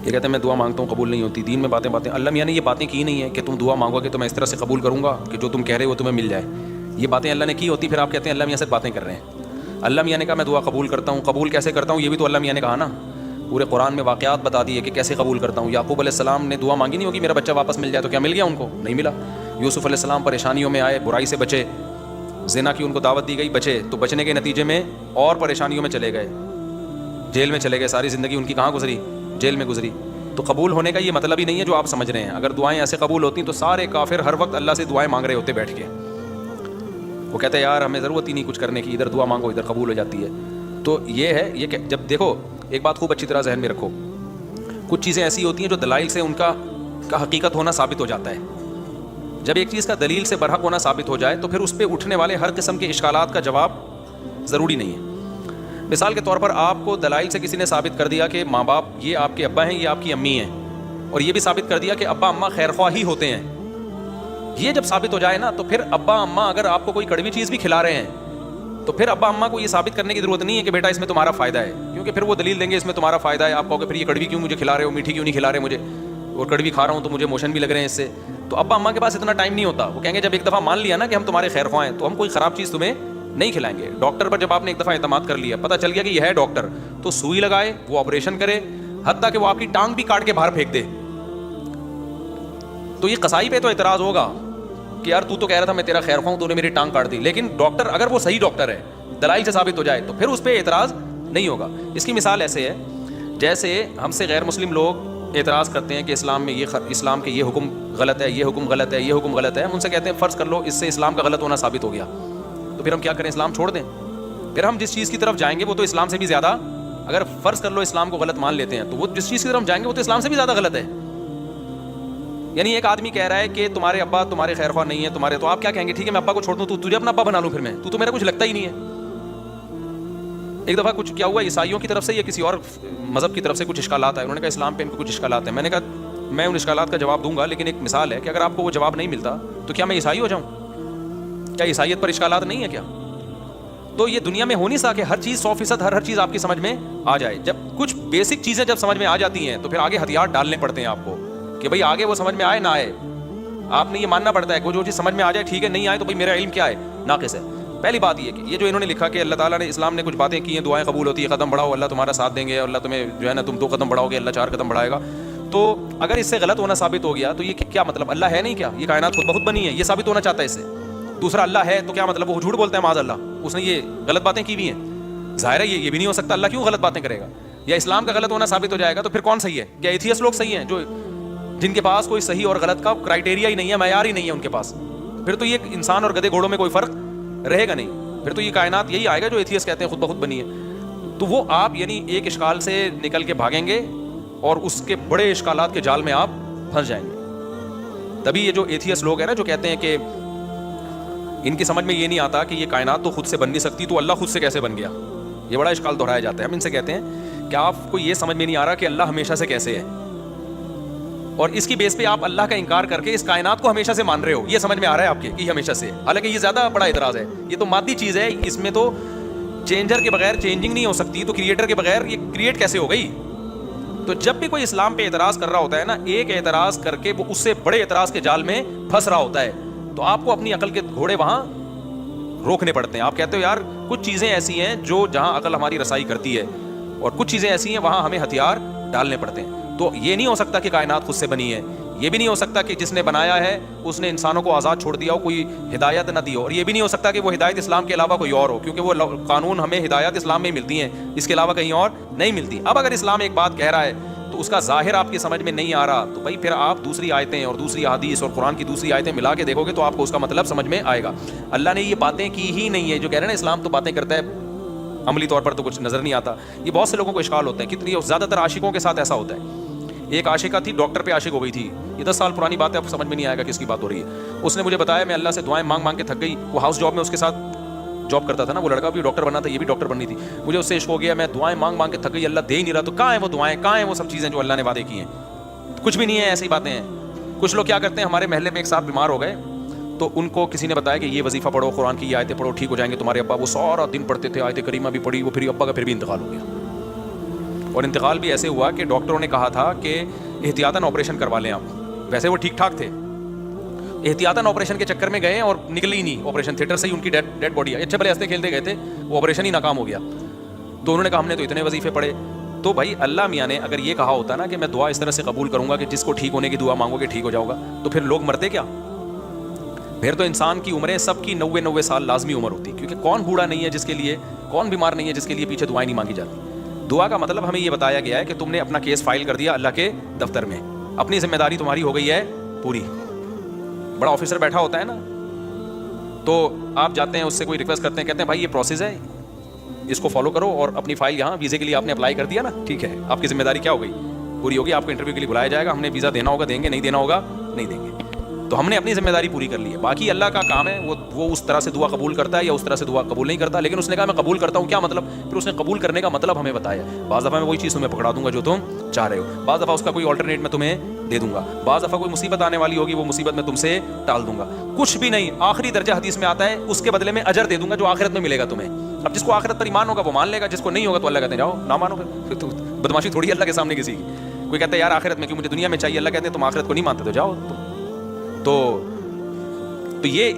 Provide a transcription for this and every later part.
یہ کہتے ہیں میں دعا مانگتا ہوں قبول نہیں ہوتی, دین میں باتیں اللہ میاں نے یہ باتیں کی نہیں ہیں کہ تم دعا مانگو گے تو میں اس طرح سے قبول کروں گا کہ جو تم کہہ رہے ہو تمہیں مل جائے. یہ باتیں اللہ نے کی ہوتی, پھر آپ کہتے ہیں اللہ میاں سے باتیں کر رہے ہیں. اللہ میاں نے کہا میں دعا قبول کرتا ہوں, قبول کیسے کرتا ہوں یہ بھی تو اللہ میاں نے کہا نا. پورے قرآن میں واقعات بتا دیے کہ کیسے قبول کرتا ہوں. یعقوب علیہ السلام نے دعا مانگی نہیں ہوگی میرا بچہ واپس مل جائے, تو کیا مل گیا ان کو؟ نہیں ملا. یوسف علیہ السلام پریشانیوں میں آئے, برائی سے بچے, زنا کی ان کو دعوت دی گئی, بچے, تو بچنے کے نتیجے میں اور پریشانیوں میں چلے گئے, جیل میں چلے گئے. ساری زندگی ان کی کہاں گزری؟ جیل میں گزری. تو قبول ہونے کا یہ مطلب ہی نہیں ہے جو آپ سمجھ رہے ہیں. اگر دعائیں ایسے قبول ہوتی تو سارے کافر ہر وقت اللہ سے دعائیں مانگ رہے ہوتے بیٹھ کے. وہ کہتے ہیں یار ہمیں ضرورت ہی نہیں کچھ کرنے کی, ادھر دعا مانگو ادھر قبول ہو جاتی ہے. تو یہ ہے, یہ کہ جب دیکھو ایک بات خوب اچھی طرح ذہن میں رکھو, کچھ چیزیں ایسی ہوتی ہیں جو دلائل سے ان کا حقیقت ہونا ثابت ہو جاتا ہے. جب ایک چیز کا دلیل سے برحق ہونا ثابت ہو جائے تو پھر اس پہ اٹھنے والے ہر قسم کے اشکالات کا جواب ضروری نہیں ہے. مثال کے طور پر آپ کو دلائل سے کسی نے ثابت کر دیا کہ ماں باپ یہ آپ کے ابا ہیں, یہ آپ کی امی ہیں, اور یہ بھی ثابت کر دیا کہ ابا اماں خیر خواہ ہی ہوتے ہیں. یہ جب ثابت ہو جائے نا تو پھر ابا اماں اگر آپ کو کوئی کڑوی چیز بھی کھلا رہے ہیں تو پھر ابا اماں کو یہ ثابت کرنے کی ضرورت نہیں ہے کہ بیٹا اس میں تمہارا فائدہ ہے, کیونکہ پھر وہ دلیل دیں گے اس میں تمہارا فائدہ ہے. آپ کہو گے پھر یہ کڑوی کیوں مجھے کھلا رہے ہو, میٹھی کیوں نہیں کھلا رہے مجھے, اور کڑوی کھا رہا ہوں تو مجھے موشن بھی لگ رہے ہیں اس سے. تو ابا اماں کے پاس اتنا ٹائم نہیں ہوتا. وہ کہیں گے جب ایک دفعہ مان لیا نا کہ ہم تمہارے خیر خواہ ہیں تو ہم کوئی خراب چیز تمہیں نہیں کھلائیں گے. ڈاکٹر پر جب آپ نے ایک دفعہ اعتماد کر لیا, پتہ چل گیا کہ یہ ہے ڈاکٹر, تو سوئی لگائے, وہ آپریشن کرے, حتیٰ کہ وہ آپ کی ٹانگ بھی کاٹ کے باہر پھینک دے. تو یہ قصائی پہ تو اعتراض ہوگا کہ یار تو کہہ رہا تھا میں تیرا خیر خواہ ہوں, تو نے میری ٹانگ کاٹ دی. لیکن ڈاکٹر اگر وہ صحیح ڈاکٹر ہے, دلائل سے ثابت ہو جائے, تو پھر اس پہ اعتراض نہیں ہوگا. اس کی مثال ایسے ہے جیسے ہم سے غیر مسلم لوگ اعتراض کرتے ہیں کہ اسلام میں اسلام کے یہ حکم غلط ہے, یہ حکم غلط ہے, یہ حکم غلط ہے. ہم ان سے کہتے ہیں فرض کر لو اس سے اسلام کا غلط ہونا ثابت ہو گیا, تو پھر ہم کیا کریں؟ اسلام چھوڑ دیں؟ پھر ہم جس چیز کی طرف جائیں گے وہ تو اسلام سے بھی زیادہ, اگر فرض کر لو اسلام کو غلط مان لیتے ہیں تو وہ جس چیز کی طرف جائیں گے وہ تو اسلام سے بھی زیادہ غلط ہے. یعنی ایک آدمی کہہ رہا ہے کہ تمہارے ابا تمہارے خیر خواہ نہیں ہے تمہارے, تو آپ کیا کہیں گے؟ ٹھیک ہے میں ابا کو چھوڑ دوں, تو تجھے اپنا ابا بنا لوں, پھر میں تو میرا کچھ لگتا ہی نہیں ہے. ایک دفعہ کچھ کیا ہوا, عیسائیوں کی طرف سے یا کسی اور مذہب کی طرف سے کچھ اشکالات آئے. انہوں نے کہا اسلام پہ ان کو کچھ اشکالات ہیں. میں نے کہا میں ان اشکالات کا جواب دوں گا, لیکن ایک مثال ہے کہ اگر آپ کو وہ جواب نہیں ملتا تو کیا میں عیسائی ہو جاؤں؟ کیا عیسائیت پر اشکالات نہیں ہے کیا؟ تو یہ دنیا میں ہو نہیں سکے ہر چیز 100% ہر چیز آپ کی سمجھ میں آ جائے. جب کچھ بیسک چیزیں جب سمجھ میں آ جاتی ہیں تو پھر آگے ہتھیار ڈالنے پڑتے ہیں آپ کو کہ بھائی آگے وہ سمجھ میں آئے نہ آئے, آپ نے یہ ماننا پڑتا ہے کہ جو چیز سمجھ میں آ جائے ٹھیک ہے, نہیں آئے تو بھائی میرا علم کیا ہے, ناقص ہے. پہلی بات یہ کہ یہ جو انہوں نے لکھا کہ اللہ تعالیٰ نے اسلام نے کچھ باتیں کی ہیں, دعائیں قبول ہوتی ہیں, قدم بڑھاؤ اللہ تمہارا ساتھ دیں گے, اللہ تمہیں جو ہے نا تم 2 قدم بڑھاؤ گے اللہ 4 قدم بڑھائے گا. تو اگر اس سے غلط ہونا ثابت ہو گیا تو یہ کیا مطلب؟ اللہ ہے نہیں کیا؟ یہ کائنات خود بخود بنی ہے, یہ ثابت ہونا چاہتا ہے اس سے. دوسرا اللہ ہے تو کیا مطلب؟ وہ جھوٹ بولتا ہے معاذ اللہ, اس نے یہ غلط باتیں کی ہوئی ہیں. ظاہر ہے یہ بھی نہیں ہو سکتا, اللہ کیوں غلط باتیں کرے گا؟ یا اسلام کا غلط ہونا ثابت ہو جائے گا تو پھر کون صحیح ہے؟ کیا ایتھیسٹ لوگ صحیح ہیں جو جن کے پاس کوئی صحیح اور غلط کا کرائٹیریا ہی نہیں ہے, معیار ہی نہیں ہے ان کے پاس؟ پھر تو یہ انسان اور گدھے گھوڑوں میں کوئی فرق رہے گا نہیں. پھر تو یہ کائنات یہی آئے گا جو ایتھیسٹ کہتے ہیں خود بخود بنی ہے. تو وہ آپ یعنی ایک اشکال سے نکل کے بھاگیں گے اور اس کے بڑے اشکالات کے جال میں آپ پھنس جائیں گے. تبھی یہ جو ایتھیسٹ لوگ ہیں نا جو کہتے ہیں کہ ان کی سمجھ میں یہ نہیں آتا کہ یہ کائنات تو خود سے بن نہیں سکتی, تو اللہ خود سے کیسے بن گیا؟ یہ بڑا اشکال دہرایا جاتا ہے. ہم ان سے کہتے ہیں کہ آپ کو یہ سمجھ میں نہیں آ رہا کہ اللہ ہمیشہ سے کیسے ہے, اور اس کی بیس پہ آپ اللہ کا انکار کر کے اس کائنات کو ہمیشہ سے مان رہے ہو. یہ سمجھ میں آ رہا ہے آپ کے کہ ہمیشہ سے, حالانکہ یہ زیادہ بڑا اعتراض ہے. یہ تو مادی چیز ہے, اس میں تو چینجر کے بغیر چینجنگ نہیں ہو سکتی, تو کریٹر کے بغیر یہ کریٹ کیسے ہو گئی؟ تو جب بھی کوئی اسلام پہ اعتراض کر رہا ہوتا ہے نا, ایک اعتراض کر کے وہ اس سے بڑے اعتراض کے جال میں پھنس رہا ہوتا ہے, تو آپ کو اپنی عقل کے گھوڑے وہاں روکنے پڑتے ہیں. آپ کہتے ہو یار کچھ چیزیں ایسی ہیں جو جہاں عقل ہماری رسائی کرتی ہے, اور کچھ چیزیں ایسی ہیں وہاں ہمیں ہتھیار ڈالنے پڑتے ہیں. تو یہ نہیں ہو سکتا کہ کائنات خود سے بنی ہے, یہ بھی نہیں ہو سکتا کہ جس نے بنایا ہے اس نے انسانوں کو آزاد چھوڑ دیا ہو, کوئی ہدایت نہ دی ہو, اور یہ بھی نہیں ہو سکتا کہ وہ ہدایت اسلام کے علاوہ کوئی اور ہو, کیونکہ وہ قانون ہمیں ہدایت اسلام میں ملتی ہیں, اس کے علاوہ کہیں اور نہیں ملتی. اب اگر اسلام ایک بات کہہ رہا ہے تو اس کا ظاہر آپ کی سمجھ میں نہیں آ رہا, تو بھائی پھر آپ دوسری آیتیں اور دوسری احادیث اور قرآن کی دوسری آیتیں ملا کے دیکھو گے تو آپ کو اس کا مطلب سمجھ میں آئے گا. اللہ نے یہ باتیں کی ہی نہیں ہے. جو کہہ رہے ہیں نا اسلام تو باتیں کرتا ہے, عملی طور پر تو کچھ نظر نہیں آتا. یہ بہت سے لوگوں کو اشکال ہوتا ہے, کتنی زیادہ تر عاشقوں کے ساتھ ایسا ہوتا ہے. ایک عاشقہ تھی, ڈاکٹر پہ عاشق ہو گئی تھی. یہ 10 سال پرانی بات ہے, آپ کو سمجھ میں نہیں آئے گا کس کی بات ہو رہی ہے. اس نے مجھے بتایا میں اللہ سے دعائیں مانگ مانگ کے تھک گئی. وہ ہاؤس جاب میں اس کے ساتھ جاب کرتا تھا نا, وہ لڑکا بھی ڈاکٹر بننا تھا, یہ بھی ڈاکٹر بننی تھی. مجھے اس سے عشق ہو گیا, میں دعائیں مانگ مانگ کے تھک گئی, اللہ دے ہی نہیں رہا. تو کہاں ہیں وہ دعائیں, کہاں ہیں وہ سب چیزیں جو اللہ نے وعدے کی ہیں؟ کچھ بھی نہیں ہے, ایسی باتیں ہیں. کچھ لوگ کیا کرتے ہیں, ہمارے محلے میں ایک صاحب بیمار ہو گئے تو ان کو کسی نے بتایا کہ یہ وظیفہ پڑھو, قرآن کی یہ آیتیں پڑھو, ٹھیک ہو جائیں گے تمہارے ابا. وہ سارا دن پڑھتے تھے, آیت کریمہ بھی پڑھی, وہ پھر ابا کا پھر بھی انتقال ہو گیا. اور انتقال بھی ایسے ہوا کہ ڈاکٹروں نے کہا تھا کہ احتیاطاً آپریشن کروا لیں آپ. ویسے وہ ٹھیک ٹھاک تھے, احتیاطاً آپریشن کے چکر میں گئے اور نکلی ہی نہیں آپریشن تھیٹر سے ہی ان کی ڈیڈ باڈی ہے. اچھے بھلے ہنستے کھیلتے گئے تھے, وہ آپریشن ہی ناکام ہو گیا. تو انہوں نے کہا ہم نے تو اتنے وظیفے پڑھے. تو بھائی اللہ میاں نے اگر یہ کہا ہوتا نا کہ میں دعا اس طرح سے قبول کروں گا کہ جس کو ٹھیک ہونے کی دعا مانگو گے ٹھیک ہو جاؤ گا, تو پھر لوگ مرتے کیا؟ پھر تو انسان کی عمریں سب کی 90 سال لازمی عمر ہوتی, کیونکہ کون بوڑھا نہیں ہے جس کے لیے, کون بیمار نہیں ہے جس کے لیے پیچھے دعائیں نہیں مانگی جاتی. دعا کا مطلب ہمیں یہ بتایا گیا ہے کہ تم نے اپنا کیس فائل کر دیا اللہ کے دفتر میں, اپنی ذمہ داری تمہاری ہو گئی ہے پوری. بڑا آفیسر بیٹھا ہوتا ہے نا, تو آپ جاتے ہیں اس سے کوئی ریکویسٹ کرتے ہیں, کہتے ہیں بھائی یہ پروسیس ہے, اس کو فالو کرو اور اپنی فائل یہاں ویزے کے لیے آپ نے اپلائی کر دیا نا, ٹھیک ہے آپ کی ذمہ داری کیا ہو گئی, پوری ہوگی. آپ کو انٹرویو کے لیے بلایا جائے گا, ہم نے ویزا دینا ہوگا دیں گے, نہیں دینا ہوگا نہیں دیں گے. تو ہم نے اپنی ذمہ داری پوری کر لی ہے. باقی اللہ کا کام ہے, وہ اس طرح سے دعا قبول کرتا ہے یا اس طرح سے دعا قبول نہیں کرتا. لیکن اس نے کہا میں قبول کرتا ہوں, کیا مطلب؟ پھر اس نے قبول کرنے کا مطلب ہمیں بتایا. بعض دفعہ میں وہی چیز تمہیں پکڑا دوں گا جو تم چاہ رہے ہو, بعض دفعہ اس کا کوئی آلٹرنیٹ میں تمہیں دے دوں گا, بعض دفعہ کوئی مصیبت آنے والی ہوگی وہ مصیبت میں تم سے ٹال دوں گا. کچھ بھی نہیں, آخری درجہ حدیث میں آتا ہے اس کے بدلے میں اجر دے دوں گا جو آخرت میں ملے گا تمہیں. اب جس کو آخرت پر ایمان ہوگا وہ مان لے گا, جس کو نہیں ہوگا تو اللہ کہتے ہیں جاؤ نہ مانو. پھر تو بدماشی تھوڑی اللہ کے سامنے کسی کی. کوئی کہتا ہے یار آخرت میں کیوں, مجھے دنیا میں چاہیے. اللہ کہتے ہیں تم آخرت کو نہیں مانتے تو جاؤ. تو یہ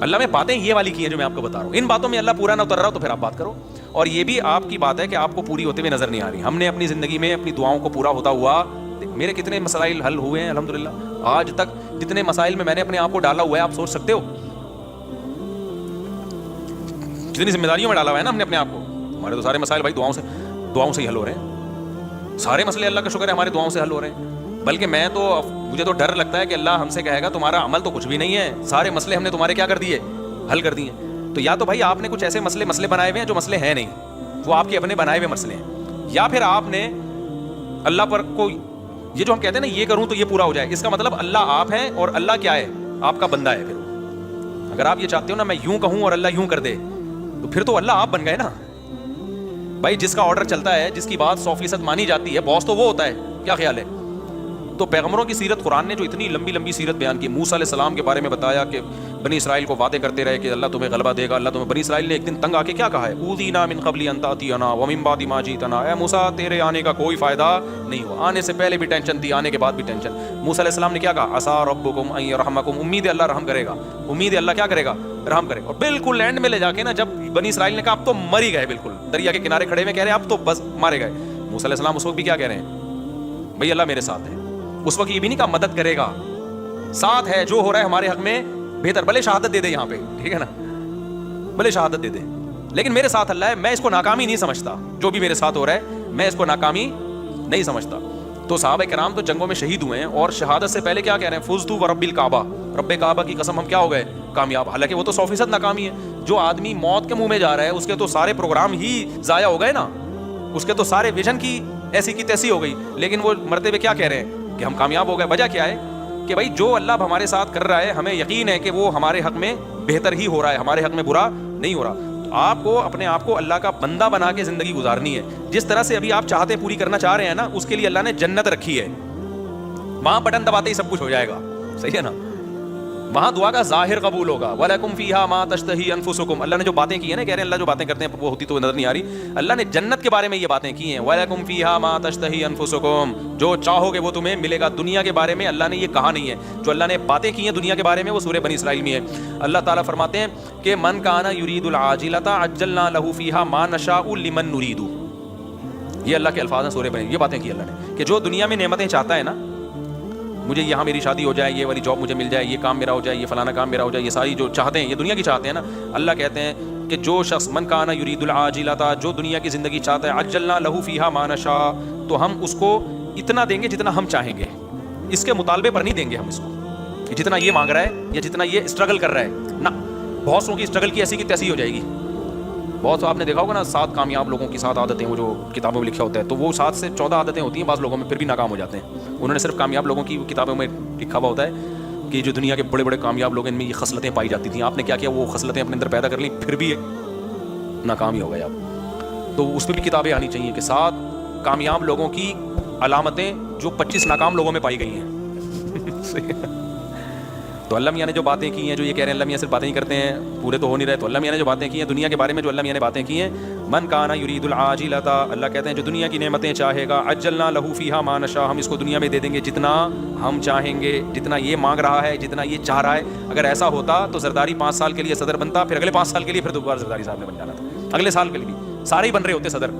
اللہ میں باتیں یہ والی کی ہیں جو میں آپ کو بتا رہا ہوں. ان باتوں میں اللہ پورا نہ اتر رہا ہو تو پھر آپ بات کرو. اور یہ بھی آپ کی بات ہے کہ آپ کو پوری ہوتے ہوئے نظر نہیں آ رہی. ہم نے اپنی زندگی میں اپنی دعاؤں کو پورا ہوتا ہوا, میرے کتنے مسائل حل ہوئے ہیں الحمدللہ. آج تک جتنے مسائل میں نے اپنے آپ کو ڈالا ہوا ہے آپ سوچ سکتے ہو, جتنی ذمہ داریوں میں ڈالا ہوا ہے نا ہم نے اپنے آپ کو. ہمارے تو سارے مسائل بھائی دعاؤں سے ہی حل ہو رہے ہیں. سارے مسئلے اللہ کا شکر ہے ہمارے دعاؤں سے حل ہو رہے ہیں. بلکہ مجھے تو ڈر لگتا ہے کہ اللہ ہم سے کہے گا تمہارا عمل تو کچھ بھی نہیں ہے, سارے مسئلے ہم نے تمہارے کیا کر دیے, حل کر دیے. تو یا تو بھائی آپ نے کچھ ایسے مسئلے بنائے ہوئے ہیں جو مسئلے ہیں نہیں, وہ آپ کے اپنے بنائے ہوئے مسئلے ہیں, یا پھر آپ نے اللہ پر کو یہ جو ہم کہتے ہیں نا یہ کروں تو یہ پورا ہو جائے, اس کا مطلب اللہ آپ ہیں اور اللہ کیا ہے, آپ کا بندہ ہے. پھر اگر آپ یہ چاہتے ہو نا میں یوں کہوں اور اللہ یوں کر دے, تو پھر تو اللہ آپ بن گئے نا. بھائی جس کا آرڈر چلتا ہے, جس کی بات 100% مانی جاتی ہے, باس تو وہ ہوتا ہے. کیا خیال ہے؟ تو پیغمبروں کی سیرت قرآن نے جو اتنی لمبی لمبی سیرت بیان کی, موسیٰ علیہ السلام کے بارے میں بتایا کہ بنی اسرائیل کو وعدے کرتے رہے کہ اللہ تمہیں غلبہ دے گا, اللہ تمہیں. بنی اسرائیل نے ایک دن تنگ آ کے کیا کہا ہے, اوذینا من قبل ان تأتینا ومن بعد ما جئتنا, اے موسیٰ تیرے آنے کا کوئی فائدہ نہیں ہوا. آنے سے پہلے بھی ٹینشن تھی, آنے کے بعد بھی ٹینشن. موسیٰ علیہ السلام نے کیا کہا, عسیٰ ربکم ان یرحمکم, امید ہے اللہ رحم کرے گا, امید ہے اللہ کیا کرے گا, رحم کرے گا. اور بالکل اینڈ میں لے جا کے نا جب بنی اسرائیل نے کہا اب تو مر ہی گئے, بالکل دریا کے کنارے کھڑے میں کہہ رہے ہیں اب تو بس مارے گئے. موسیٰ علیہ السلام اس وقت بھی کیا کہہ رہے ہیں, بھائی اللہ میرے ساتھ ہے. اس وقت یہ بھی نہیں کہا مدد کرے گا, ساتھ ہے, جو ہو رہا ہے ہمارے حق میں بہتر, بھلے شہادت دے دے یہاں پہ, ٹھیک ہے نا, بھلے شہادت دے دے, لیکن میرے ساتھ اللہ ہے, میں اس کو ناکامی نہیں سمجھتا. جو بھی میرے ساتھ ہو رہا ہے میں اس کو ناکامی نہیں سمجھتا. تو صحابہ کرام تو جنگوں میں شہید ہوئے ہیں, اور شہادت سے پہلے کیا کہہ رہے ہیں, فزت ورب الکعبہ, رب کعبہ کی قسم ہم کیا ہو گئے, کامیاب. حالانکہ وہ تو 100% ناکامی ہے. جو آدمی موت کے منہ میں جا رہا ہے اس کے تو سارے پروگرام ہی ضائع ہو گئے نا, اس کے تو سارے ویژن کی ایسی کی تیسی ہو گئی. لیکن وہ مرتے ہوئے کیا کہہ رہے ہیں کہ ہم کامیاب ہو گئے. وجہ کیا ہے کہ بھائی جو اللہ ہمارے ساتھ کر رہا ہے ہمیں یقین ہے کہ وہ ہمارے حق میں بہتر ہی ہو رہا ہے, ہمارے حق میں برا نہیں ہو رہا. آپ کو اپنے آپ کو اللہ کا بندہ بنا کے زندگی گزارنی ہے. جس طرح سے ابھی آپ چاہتے پوری کرنا چاہ رہے ہیں نا, اس کے لیے اللہ نے جنت رکھی ہے. وہاں بٹن دباتے ہی سب کچھ ہو جائے گا, صحیح ہے نا. وہاں دعا کا ظاہر قبول ہوگا. وَلَكُمْ فِيهَا مَا تَشْتَهِي أَنفُسُكُمْ, اللہ نے جو باتیں کی ہیں نا, کہہ رہے ہیں اللہ جو باتیں کرتے ہیں وہ ہوتی تو نظر نہیں آ رہی. اللہ نے جنت کے بارے میں یہ باتیں کی ہیں, وَلَكُمْ فِيهَا مَا تَشْتَهِي أَنفُسُكُمْ, جو چاہو گے وہ تمہیں ملے گا. دنیا کے بارے میں اللہ نے یہ کہا نہیں ہے. جو اللہ نے باتیں کی ہیں دنیا کے بارے میں وہ سورہ بنی اسرائیل میں ہے. اللہ تعالیٰ فرماتے ہیں کہ من کان یرید العاجلۃ عجلنا له فیہا ما نشاء لمن نرید. یہ اللہ کے الفاظ ہیں سورہ بنی, یہ باتیں کی اللہ نے کہ جو دنیا میں نعمتیں چاہتا ہے نا, مجھے یہاں میری شادی ہو جائے, یہ والی جاب مجھے مل جائے, یہ کام میرا ہو جائے, یہ فلانا کام میرا ہو جائے, یہ ساری جو چاہتے ہیں یہ دنیا کی چاہتے ہیں نا. اللہ کہتے ہیں کہ جو شخص من کان یرید العاجلۃ, جو دنیا کی زندگی چاہتا ہے, عجلنا لہ فیہا ما نشاء, تو ہم اس کو اتنا دیں گے جتنا ہم چاہیں گے. اس کے مطالبے پر نہیں دیں گے ہم اس کو کہ جتنا یہ مانگ رہا ہے یا جتنا یہ اسٹرگل کر رہا ہے نا. بہت سو کی اسٹرگل کی ایسی کی تیسی ہو جائے گی. بہت آپ نے دیکھا ہوگا نا 7 کامیاب لوگوں کی 7 عادتیں, وہ جو کتابوں میں لکھا ہوتا ہے, تو وہ 7 سے 14 عادتیں ہوتی ہیں بعض لوگوں میں, پھر بھی ناکام ہو جاتے ہیں. انہوں نے صرف کامیاب لوگوں کی کتابوں میں لکھا ہوا ہوتا ہے کہ جو دنیا کے بڑے بڑے کامیاب لوگ, ان میں یہ خصلتیں پائی جاتی تھیں. آپ نے کیا کیا, وہ خصلتیں اپنے اندر پیدا کر لیں, پھر بھی ناکام ہی ہو گئے آپ. تو اس پہ بھی کتابیں آنی چاہیے کہ 7 کامیاب لوگوں کی علامتیں جو 25 ناکام لوگوں میں پائی گئی ہیں. تو اللہ میاں نے جو باتیں کی ہیں, جو یہ کہہ رہے ہیں اللہ میاں صرف باتیں ہی کرتے ہیں, پورے تو ہو نہیں رہے, تو اللہ میاں نے جو باتیں کی ہیں دنیا کے بارے میں, جو اللہ میاں نے باتیں کی ہیں, من کانا یرید العاجلۃ, اللہ کہتے ہیں جو دنیا کی نعمتیں چاہے گا, عجلنا لہ فیہا ما نشاء, ہم اس کو دنیا میں دے دیں گے جتنا ہم چاہیں گے, جتنا یہ مانگ رہا ہے, جتنا یہ چاہ رہا ہے. اگر ایسا ہوتا تو زرداری 5 سال کے لیے صدر بنتا, پھر اگلے 5 سال کے لیے پھر دوبارہ زرداری صاحب نے بن جانا تھا, اگلے سال کے لیے بھی سارے ہی بن رہے ہوتے صدر.